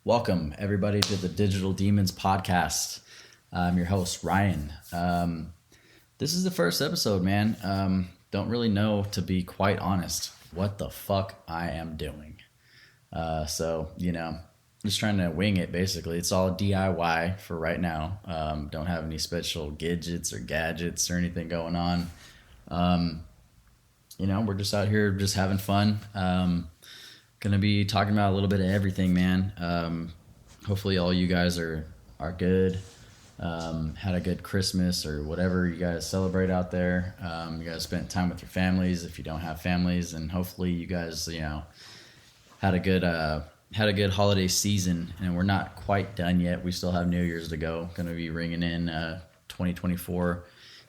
Welcome, everybody, to the Digital Demons podcast. I'm your host, Ryan. This is the first episode, man. Don't really know, to be quite honest, what the fuck I am doing. Just trying to wing it, basically. It's all DIY for right now. Don't have any special gadgets or gadgets or anything going on. We're just out here just having fun. Gonna be talking about a little bit of everything, man. Hopefully all you guys are good. Had a good Christmas or whatever you guys celebrate out there. You guys spent time with your families if you don't have families, and hopefully you guys had a good holiday season. And we're not quite done yet. We still have New Year's to go. Gonna be ringing in 2024,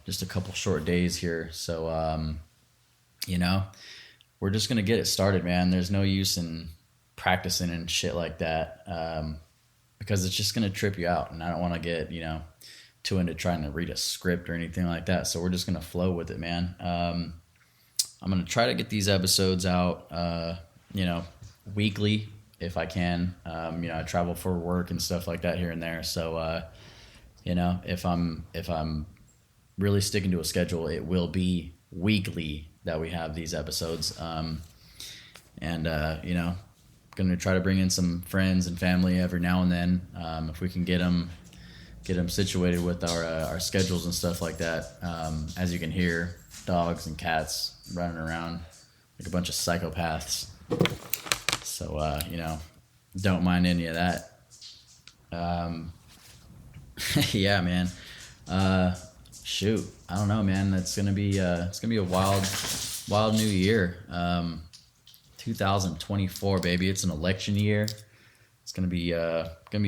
just a couple short days here. So we're just going to get it started, man. There's no use in practicing and shit like that because it's just going to trip you out. And I don't want to get, too into trying to read a script or anything like that. So we're just going to flow with it, man. I'm going to try to get these episodes out, weekly if I can. I travel for work and stuff like that here and there. So, if I'm really sticking to a schedule, it will be weekly that we have these episodes. Going to try to bring in some friends and family every now and then. If we can get them situated with our schedules and stuff like that. As you can hear, dogs and cats running around like a bunch of psychopaths. So, don't mind any of that. Yeah, man. Shoot, I don't know, man. It's gonna be a wild new year. 2024, baby. It's an election year. It's gonna be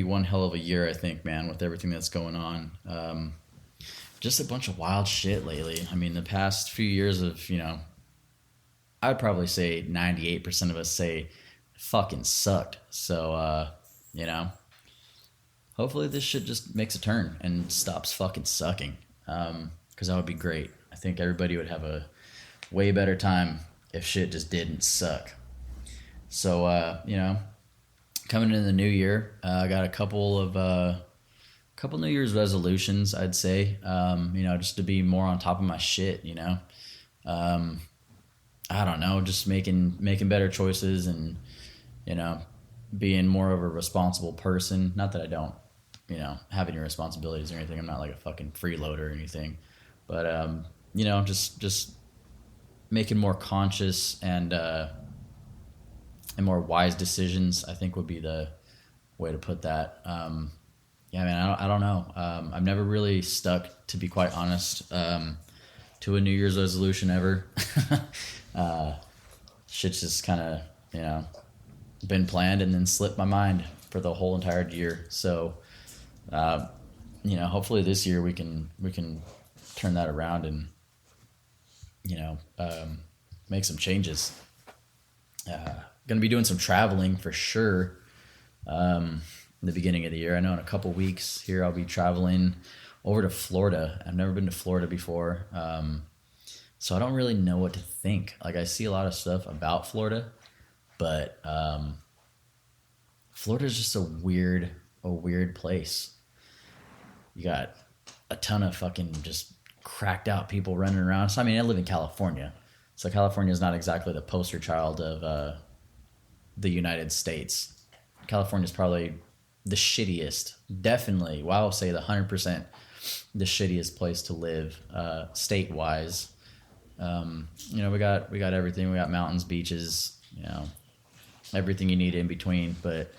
one hell of a year, I think, man, with everything that's going on. Just a bunch of wild shit lately. I mean, the past few years of I'd probably say 98% of us say fucking sucked. So hopefully this shit just makes a turn and stops fucking sucking. Because that would be great. I think everybody would have a way better time if shit just didn't suck. So, coming into the new year, I got a couple New Year's resolutions, I'd say, just to be more on top of my shit, I don't know, just making better choices and, being more of a responsible person. Not that I don't, have any responsibilities or anything. I'm not like a fucking freeloader or anything, but just making more conscious and more wise decisions, I think, would be the way to put that. Yeah, man, I don't know. I've never really stuck, to be quite honest, to a New Year's resolution ever. Shit's just kind of been planned and then slipped my mind for the whole entire year. So hopefully this year we can turn that around and make some changes. Gonna be doing some traveling for sure in the beginning of the year. I know in a couple weeks here I'll be traveling over to Florida. I've never been to Florida before, so I don't really know what to think. Like, I see a lot of stuff about Florida, but Florida's just a weird place. You got a ton of fucking just cracked out people running around. So, I mean, I live in California. So California is not exactly the poster child of the United States. California is probably the shittiest. Definitely, well, I'll say the 100% the shittiest place to live state-wise. We got everything. We got mountains, beaches, everything you need in between. But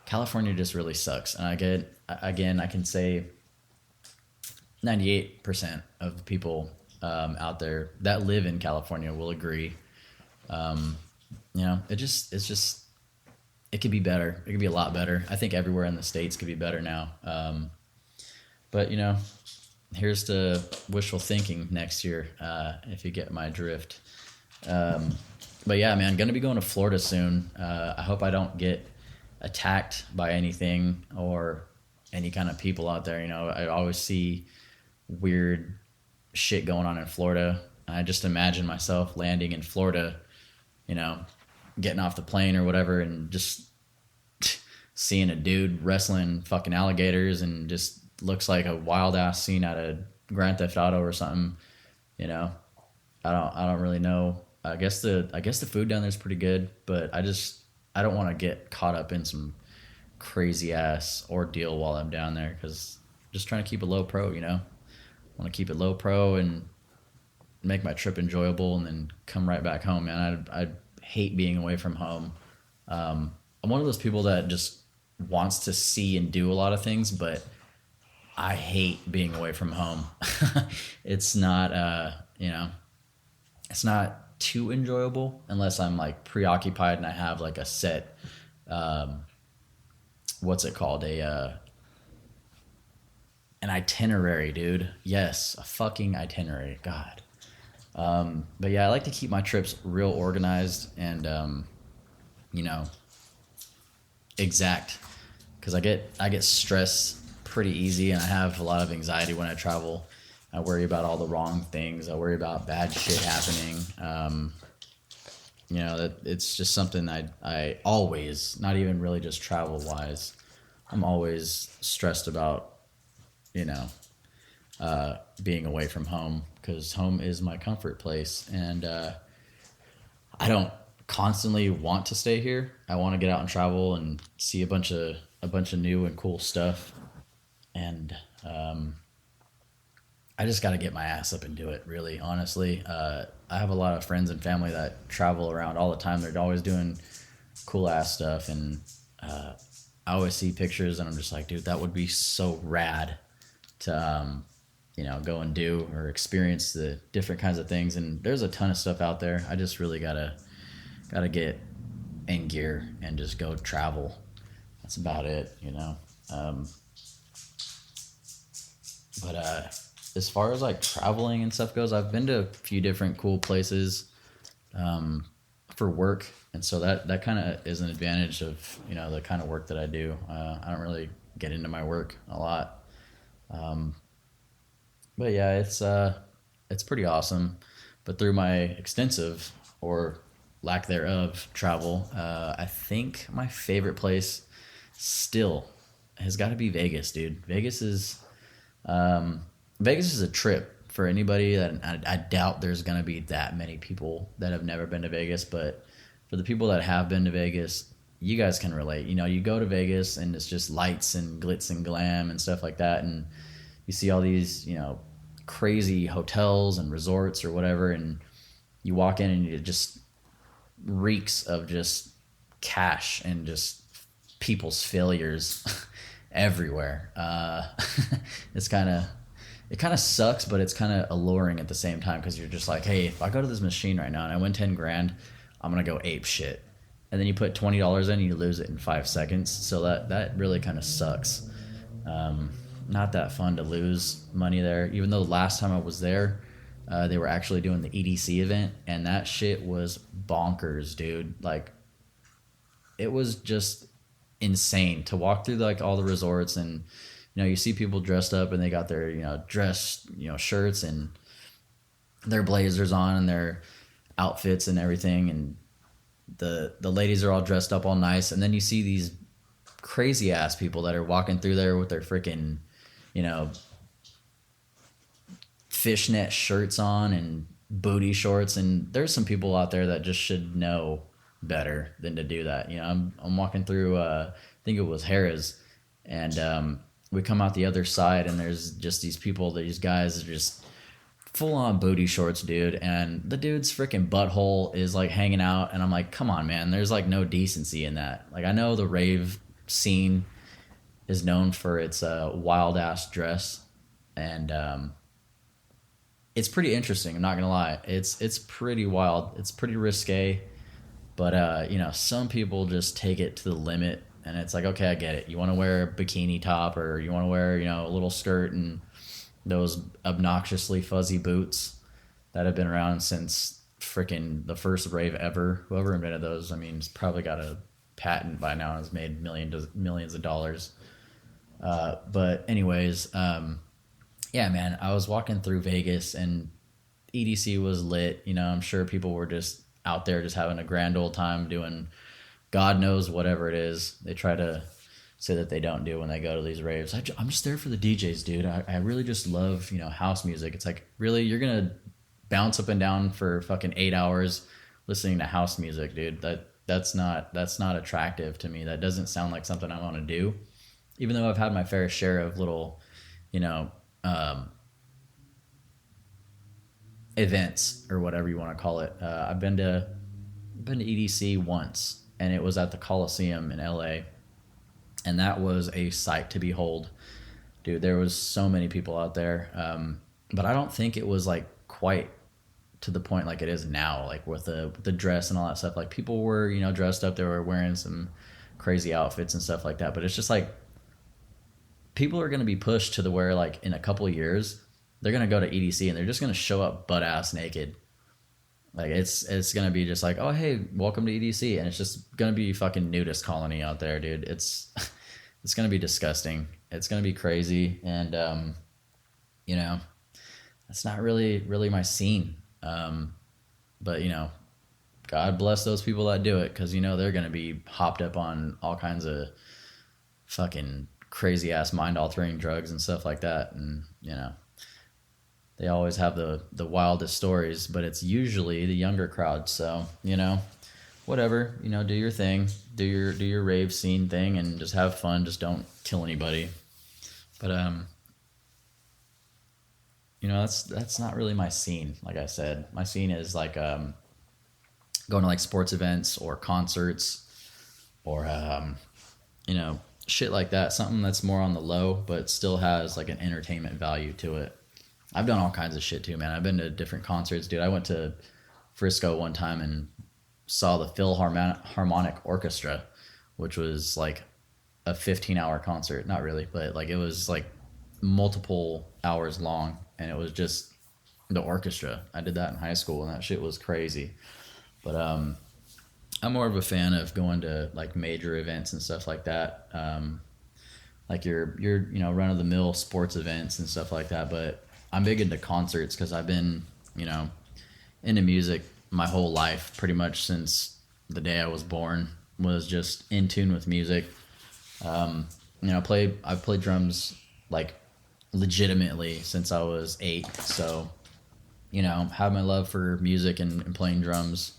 California just really sucks. And I can say 98% of the people out there that live in California will agree. It could be better. It could be a lot better. I think everywhere in the States could be better now. But here's to wishful thinking next year, if you get my drift. But yeah, man, gonna be going to Florida soon. I hope I don't get attacked by anything or any kind of people out there. I always see weird shit going on in Florida. I just imagine myself landing in Florida, getting off the plane or whatever and just seeing a dude wrestling fucking alligators and just looks like a wild ass scene out of Grand Theft Auto or something. You know, I don't really know. I guess the food down there is pretty good, but I don't want to get caught up in some crazy ass ordeal while I'm down there because just trying to keep it low pro. You know, want to keep it low pro and make my trip enjoyable and then come right back home. Man, I hate being away from home. I'm one of those people that just wants to see and do a lot of things, but I hate being away from home. It's not, you know, it's not too enjoyable unless I'm like preoccupied and I have like a set, what's it called? An itinerary, dude. Yes, a fucking itinerary. God. But yeah, I like to keep my trips real organized and, you know, exact because I get stressed pretty easy and I have a lot of anxiety when I travel. I worry about all the wrong things. I worry about bad shit happening. You know, that it's just something I always, not even really just travel wise, I'm always stressed about, you know, being away from home because home is my comfort place. And I don't constantly want to stay here. I want to get out and travel and see a bunch of new and cool stuff. And I just got to get my ass up and do it, really, honestly. I have a lot of friends and family that travel around all the time. They're always doing cool ass stuff. And I always see pictures and I'm just like, dude, that would be so rad to, you know, go and do or experience the different kinds of things. And there's a ton of stuff out there. I just really gotta get in gear and just go travel. That's about it, you know. But as far as like traveling and stuff goes, I've been to a few different cool places for work, and so that kind of is an advantage of, you know, the kind of work that I do. I don't really get into my work a lot, but yeah, it's pretty awesome. But through my extensive or lack thereof travel, I think my favorite place still has got to be Vegas, dude. Vegas is a trip for anybody that I doubt there's going to be that many people that have never been to Vegas, but for the people that have been to Vegas, you guys can relate. You know, you go to Vegas and it's just lights and glitz and glam and stuff like that, and you see all these, you know, crazy hotels and resorts or whatever, and you walk in and it just reeks of just cash and just people's failures everywhere. It kind of sucks, but it's kind of alluring at the same time because you're just like, hey, if I go to this machine right now and I win 10 grand, I'm gonna go ape shit. And then you put $20 in and you lose it in 5 seconds. So that really kind of sucks. Not that fun to lose money there. Even though the last time I was there, they were actually doing the EDC event, and that shit was bonkers, dude. Like, it was just insane to walk through like all the resorts, and you know, you see people dressed up and they got their, you know, dress, you know, shirts and their blazers on and their outfits and everything, and the ladies are all dressed up all nice, and then you see these crazy ass people that are walking through there with their freaking, you know, fishnet shirts on and booty shorts, and there's some people out there that just should know better than to do that. You know, I'm walking through I think it was Harrah's, and we come out the other side and there's just these guys are just full on booty shorts, dude, and the dude's freaking butthole is like hanging out, and I'm like, come on, man, there's like no decency in that. Like, I know the rave scene is known for its wild ass dress, and it's pretty interesting, I'm not gonna lie. It's pretty wild, it's pretty risque, but you know, some people just take it to the limit, and it's like, okay, I get it. You want to wear a bikini top, or you want to wear, you know, a little skirt and those obnoxiously fuzzy boots that have been around since freaking the first rave ever. Whoever invented those, I mean, has probably got a patent by now and has made millions of dollars. But anyways, yeah, man, I was walking through Vegas and EDC was lit. You know, I'm sure people were just out there just having a grand old time doing God knows whatever it is. They try to say that they don't do when they go to these raves. I'm just there for the DJs, dude. I really just love, house music. It's like, really, you're gonna bounce up and down for fucking 8 hours listening to house music, dude? That's not attractive to me. That doesn't sound like something I want to do. Even though I've had my fair share of little, events or whatever you want to call it. I've been to EDC once, and it was at the Coliseum in LA, and that was a sight to behold, dude. There was so many people out there, but I don't think it was like quite to the point like it is now, like with the dress and all that stuff. Like people were dressed up, they were wearing some crazy outfits and stuff like that, but it's just like people are going to be pushed to the where like in a couple of years they're going to go to EDC and they're just going to show up butt ass naked. Like it's going to be just like, oh, hey, welcome to EDC. And it's just going to be fucking nudist colony out there, dude. It's going to be disgusting. It's going to be crazy. And, that's not really my scene. But God bless those people that do it. 'Cause they're going to be hopped up on all kinds of fucking crazy ass mind altering drugs and stuff like that. And, they always have the wildest stories, but it's usually the younger crowd. So, whatever, do your thing, do your rave scene thing and just have fun. Just don't kill anybody. But, that's not really my scene. Like I said, my scene is like, going to like sports events or concerts or, shit like that. Something that's more on the low, but still has like an entertainment value to it. I've done all kinds of shit too, man. I've been to different concerts, dude. I went to Frisco one time and saw the Philharmonic Orchestra, which was like a 15-hour concert. Not really, but like it was like multiple hours long, and it was just the orchestra. I did that in high school, and that shit was crazy. But I'm more of a fan of going to like major events and stuff like that. Like your run of the mill sports events and stuff like that, but I'm big into concerts because I've been, into music my whole life, pretty much since the day I was born, was just in tune with music. I've played drums like legitimately since I was 8. So, have my love for music and playing drums.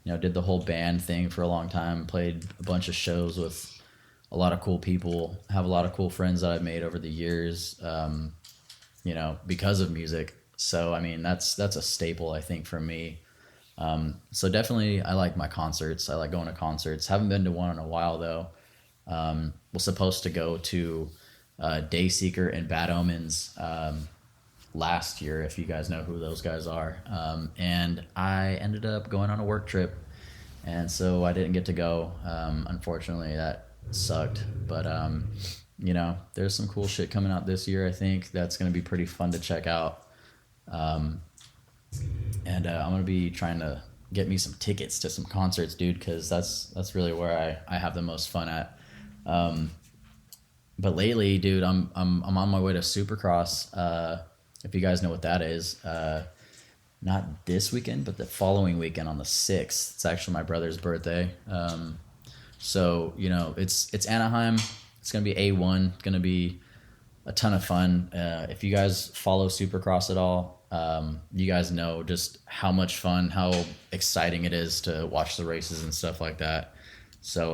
Did the whole band thing for a long time, played a bunch of shows with a lot of cool people, have a lot of cool friends that I've made over the years. Because of music. So, I mean, that's a staple, I think, for me. So definitely I like my concerts. I like going to concerts. Haven't been to one in a while though. Was supposed to go to Dayseeker and Bad Omens last year, if you guys know who those guys are. And I ended up going on a work trip, and so I didn't get to go. Unfortunately, that sucked. But there's some cool shit coming out this year. I think that's going to be pretty fun to check out. And I'm going to be trying to get me some tickets to some concerts, dude, because that's really where I have the most fun at. But lately, dude, I'm on my way to Supercross. If you guys know what that is, not this weekend, but the following weekend on the 6th. It's actually my brother's birthday. So it's Anaheim. It's going to be A1. It's going to be a ton of fun. If you guys follow Supercross at all, you guys know just how much fun, how exciting it is to watch the races and stuff like that. So,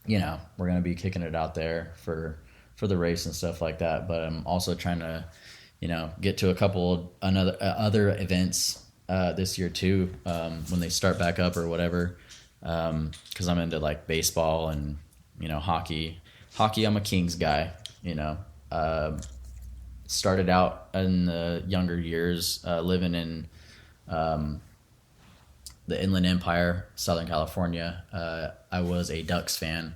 we're going to be kicking it out there for the race and stuff like that. But I'm also trying to, get to a couple other events this year too, when they start back up or whatever. 'Cause I'm into like baseball and hockey. I'm a Kings guy. Started out in the younger years living in the Inland Empire, Southern California. I was a Ducks fan,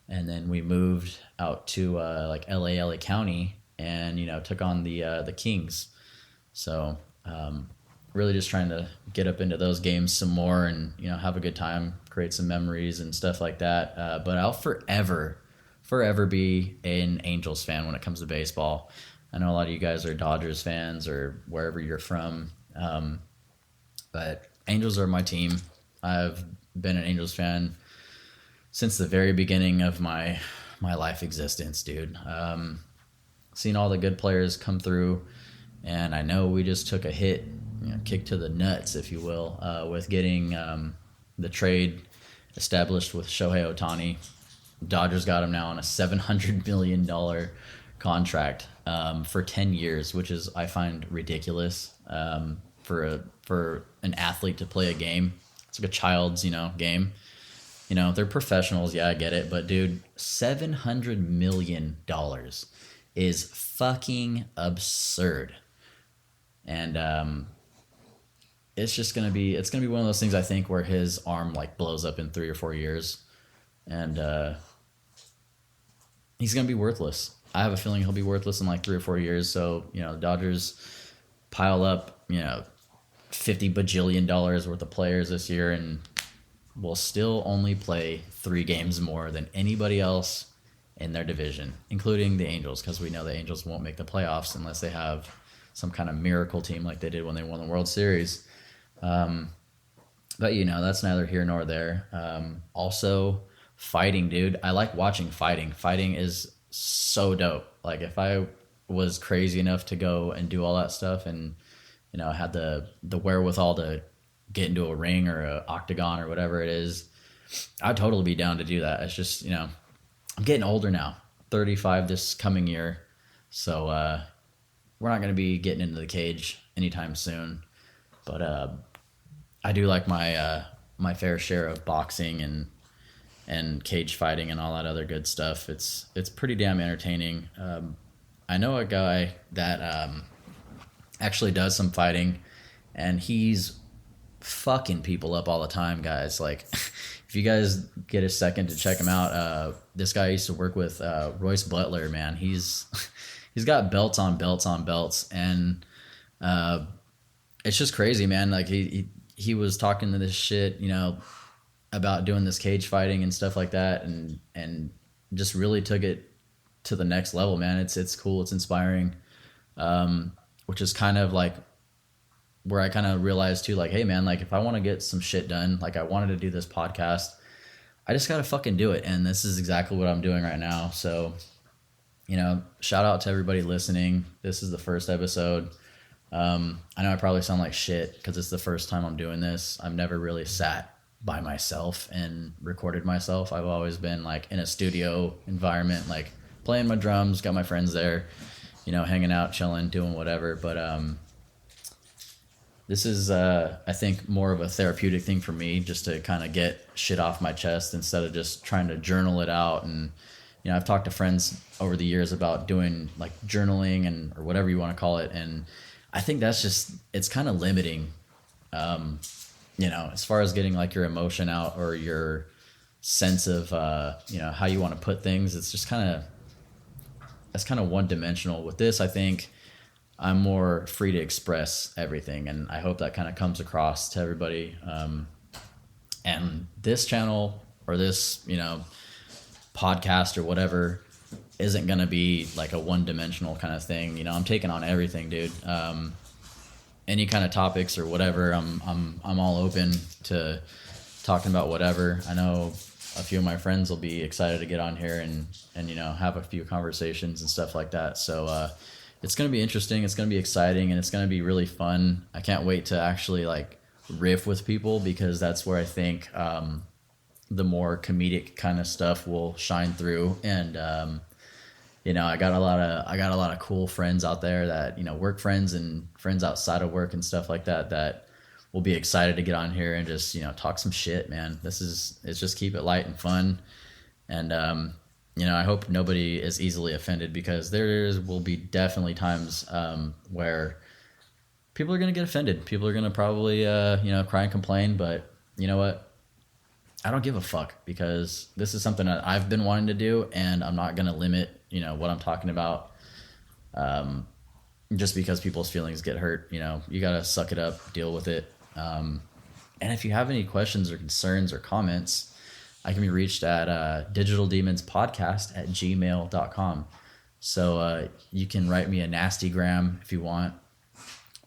and then we moved out to like LA County, and took on the Kings. So really just trying to get up into those games some more, and have a good time, create some memories and stuff like that. But I'll forever be an Angels fan when it comes to baseball. I know a lot of you guys are Dodgers fans or wherever you're from, but Angels are my team. I've been an Angels fan since the very beginning of my life existence, dude. Seen all the good players come through, and I know we just took a hit, kick to the nuts, if you will, with getting the trade established with Shohei Ohtani. Dodgers got him now on a $700 million contract for 10 years, which is, I find, ridiculous for an athlete to play a game. It's like a child's, game. They're professionals. Yeah, I get it. But, dude, $700 million is fucking absurd. And it's just going to be one of those things, I think, where his arm, like, blows up in 3 or 4 years. And he's going to be worthless. I have a feeling he'll be worthless in, like, 3 or 4 years. So, the Dodgers pile up, $50 bajillion worth of players this year, and will still only play 3 games more than anybody else in their division, including the Angels, because we know the Angels won't make the playoffs unless they have some kind of miracle team like they did when they won the World Series. But, that's neither here nor there. Also, fighting, dude. I like watching fighting. Fighting is so dope. Like, if I was crazy enough to go and do all that stuff and, had the wherewithal to get into a ring or an octagon or whatever it is, I'd totally be down to do that. It's just, I'm getting older now, 35 this coming year. So we're not going to be getting into the cage anytime soon. But I do like my fair share of boxing and cage fighting and all that other good stuff. It's pretty damn entertaining. I know a guy that actually does some fighting, and he's fucking people up all the time, guys. Like, if you guys get a second to check him out, this guy I used to work with, Royce Butler, man. He's got belts on belts on belts, and it's just crazy, man. Like, he was talking to this shit, about doing this cage fighting and stuff like that, and just really took it to the next level, man. It's cool, it's inspiring, which is kind of like where I kind of realized too, like, hey man, like, if I want to get some shit done, like, I wanted to do this podcast, I just gotta fucking do it, and this is exactly what I'm doing right now. So, shout out to everybody listening. This is the first episode. I know I probably sound like shit because it's the first time I'm doing this. I've never really sat by myself and recorded myself. I've always been, like, in a studio environment, like, playing my drums, got my friends there, hanging out, chilling, doing whatever. But this is, I think, more of a therapeutic thing for me, just to kind of get shit off my chest instead of just trying to journal it out. And, I've talked to friends over the years about doing, like, journaling or whatever you want to call it. And I think that's just, it's kind of limiting, as far as getting, like, your emotion out or your sense of, how you want to put things. It's just that's kind of one dimensional. With this, I think I'm more free to express everything, and I hope that kind of comes across to everybody. And this channel or this, podcast or whatever isn't going to be like a one-dimensional kind of thing. I'm taking on everything, dude. Any kind of topics or whatever, I'm all open to talking about whatever. I know a few of my friends will be excited to get on here and have a few conversations and stuff like that. So it's going to be interesting. It's going to be exciting, and it's going to be really fun. I can't wait to actually, like, riff with people, because that's where I think the more comedic kind of stuff will shine through. And I got a lot of cool friends out there that, work friends and friends outside of work and stuff like that will be excited to get on here and just, talk some shit, man. It's just keep it light and fun. And I hope nobody is easily offended, because there will be definitely times where people are going to get offended. People are going to probably, cry and complain. But you know what? I don't give a fuck, because this is something that I've been wanting to do, and I'm not going to limit, what I'm talking about just because people's feelings get hurt. You got to suck it up, deal with it. And if you have any questions or concerns or comments, I can be reached at digitaldemonspodcast@gmail.com. So you can write me a nastygram if you want.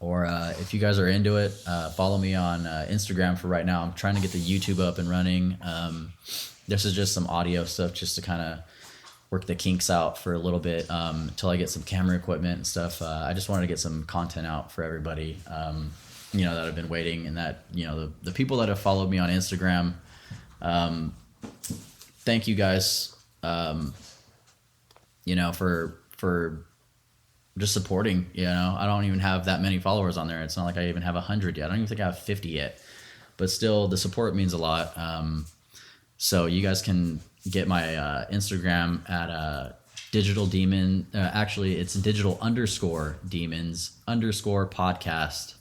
Or if you guys are into it, follow me on Instagram for right now. I'm trying to get the YouTube up and running. This is just some audio stuff just to kind of work the kinks out for a little bit until I get some camera equipment and stuff. I just wanted to get some content out for everybody, that have been waiting, and that, the people that have followed me on Instagram, thank you guys, for just supporting. I don't even have that many followers on there. It's not like I even have 100 yet. I don't even think I have 50 yet, but still the support means a lot. So you guys can get my Instagram at digital demon. Actually, it's digital_demons_podcast,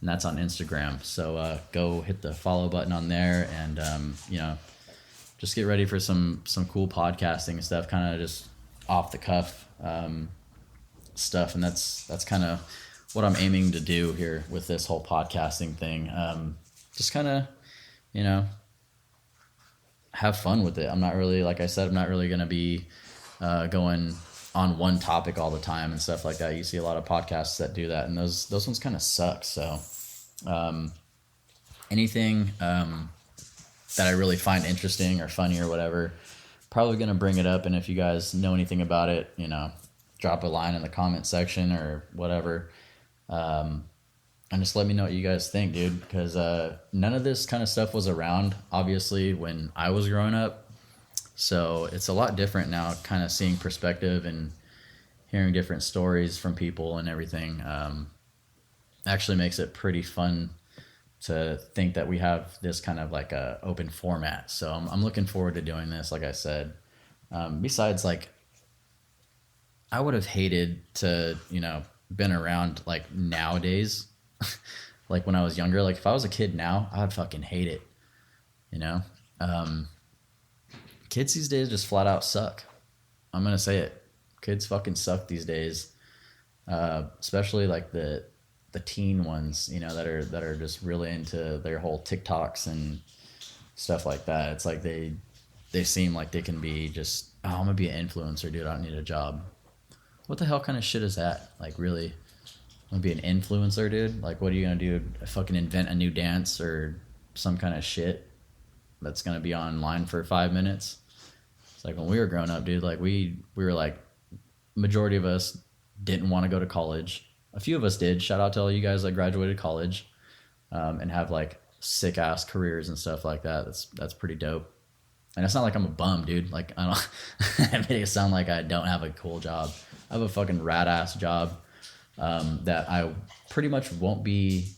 and that's on Instagram. So go hit the follow button on there, and just get ready for some cool podcasting and stuff, kind of just off the cuff stuff. And that's kind of what I'm aiming to do here with this whole podcasting thing. Just kind of, have fun with it. I'm not really, like I said, I'm not really going to be going on one topic all the time and stuff like that. You see a lot of podcasts that do that, and those ones kind of suck. So anything that I really find interesting or funny or whatever, probably going to bring it up. And if you guys know anything about it, drop a line in the comment section or whatever. And just let me know what you guys think, dude, because none of this kind of stuff was around, obviously, when I was growing up. So it's a lot different now, kind of seeing perspective and hearing different stories from people and everything. Actually makes it pretty fun to think that we have this kind of like a open format. So I'm looking forward to doing this, like I said. Besides, like, I would have hated to, been around like nowadays. Like when I was younger, like if I was a kid now, I would fucking hate it. Kids these days just flat out suck. I'm gonna say it. Kids fucking suck these days. Especially like the teen ones, that are just really into their whole TikToks and stuff like that. It's like they seem like they can be just, oh, I'm gonna be an influencer, dude. I don't need a job. What the hell kind of shit is that? Like, really? I'm gonna be an influencer, dude? Like, what are you gonna do? Fucking invent a new dance or some kind of shit that's gonna be online for 5 minutes? It's like when we were growing up, dude, like we were like, majority of us didn't want to go to college. A few of us did. Shout out to all you guys that graduated college and have like sick ass careers and stuff like that. That's pretty dope. And it's not like I'm a bum, dude. Like, I don't I made it sound like I don't have a cool job. I have a fucking rad ass job that I pretty much won't be,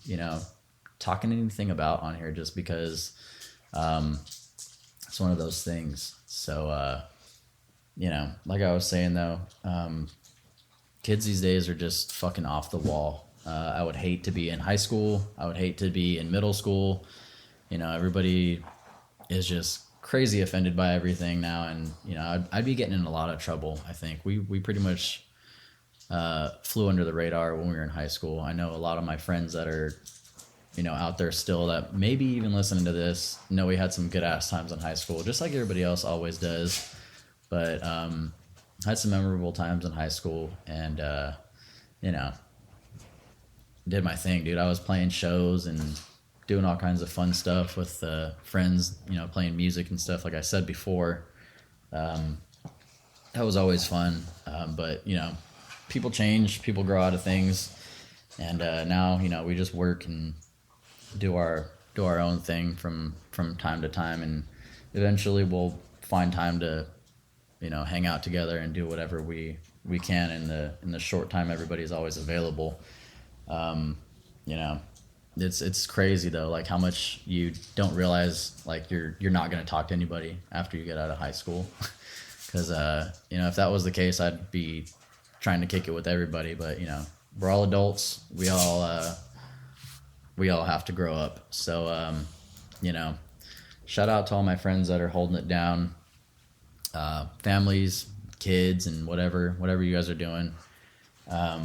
talking anything about on here just because it's one of those things. So, like I was saying though, kids these days are just fucking off the wall. I would hate to be in high school. I would hate to be in middle school. Everybody is just crazy offended by everything now. And, I'd be getting in a lot of trouble. I think we pretty much flew under the radar when we were in high school. I know a lot of my friends that are, out there still that maybe even listening to this know we had some good ass times in high school, just like everybody else always does. But had some memorable times in high school, and did my thing, dude. I was playing shows and doing all kinds of fun stuff with friends, playing music and stuff. Like I said before, that was always fun. But people change, people grow out of things, and now we just work and do our own thing from time to time, and eventually we'll find time to hang out together and do whatever we can in the short time everybody's always available. It's crazy though, like how much you don't realize, like you're not going to talk to anybody after you get out of high school. Because if that was the case, I'd be trying to kick it with everybody. But we're all adults. We all have to grow up. So shout out to all my friends that are holding it down, families, kids, and whatever you guys are doing. I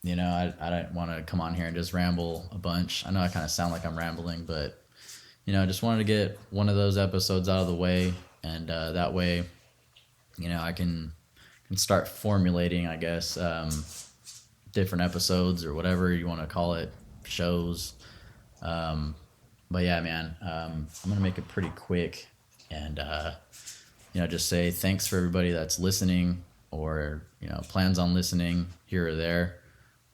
don't want to come on here and just ramble a bunch. I know I kind of sound like I'm rambling, but I just wanted to get one of those episodes out of the way, and that way I can start formulating, I guess, different episodes or whatever you want to call it, shows. But yeah, man, I'm gonna make it pretty quick. and just say thanks for everybody that's listening, or plans on listening here or there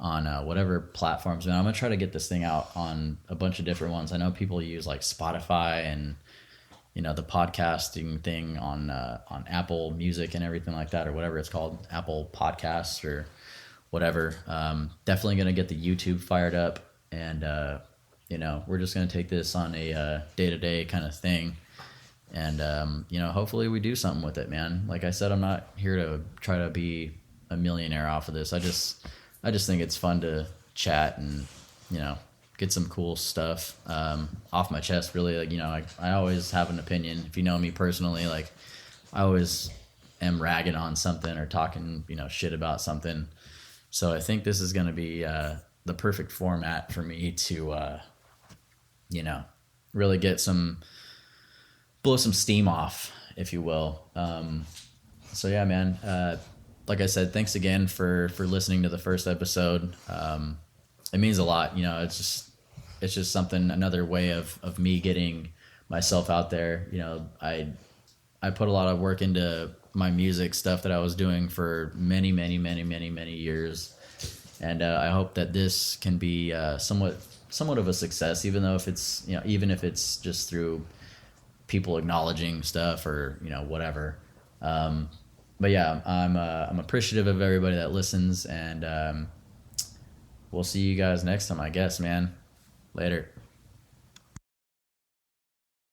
on whatever platforms. Man, I'm gonna try to get this thing out on a bunch of different ones. I know people use like Spotify and the podcasting thing on Apple Music and everything like that, or whatever it's called, Apple Podcasts or whatever. Definitely gonna get the YouTube fired up, and we're just gonna take this on a day-to-day kind of thing, and hopefully we do something with it, man. Like I said, I'm not here to try to be a millionaire off of this. I just think it's fun to chat and get some cool stuff off my chest. Really, like I always have an opinion. If you know me personally, like I always am ragging on something or talking shit about something. So I think this is going to be the perfect format for me to really blow some steam off, if you will. So yeah, man. Like I said, thanks again for listening to the first episode. It means a lot. It's just something, another way of me getting myself out there. I put a lot of work into my music stuff that I was doing for many, many, many, many, many years. And I hope that this can be somewhat of a success, even if it's just through people acknowledging stuff or whatever. But yeah, I'm appreciative of everybody that listens, and we'll see you guys next time, I guess, man. Later.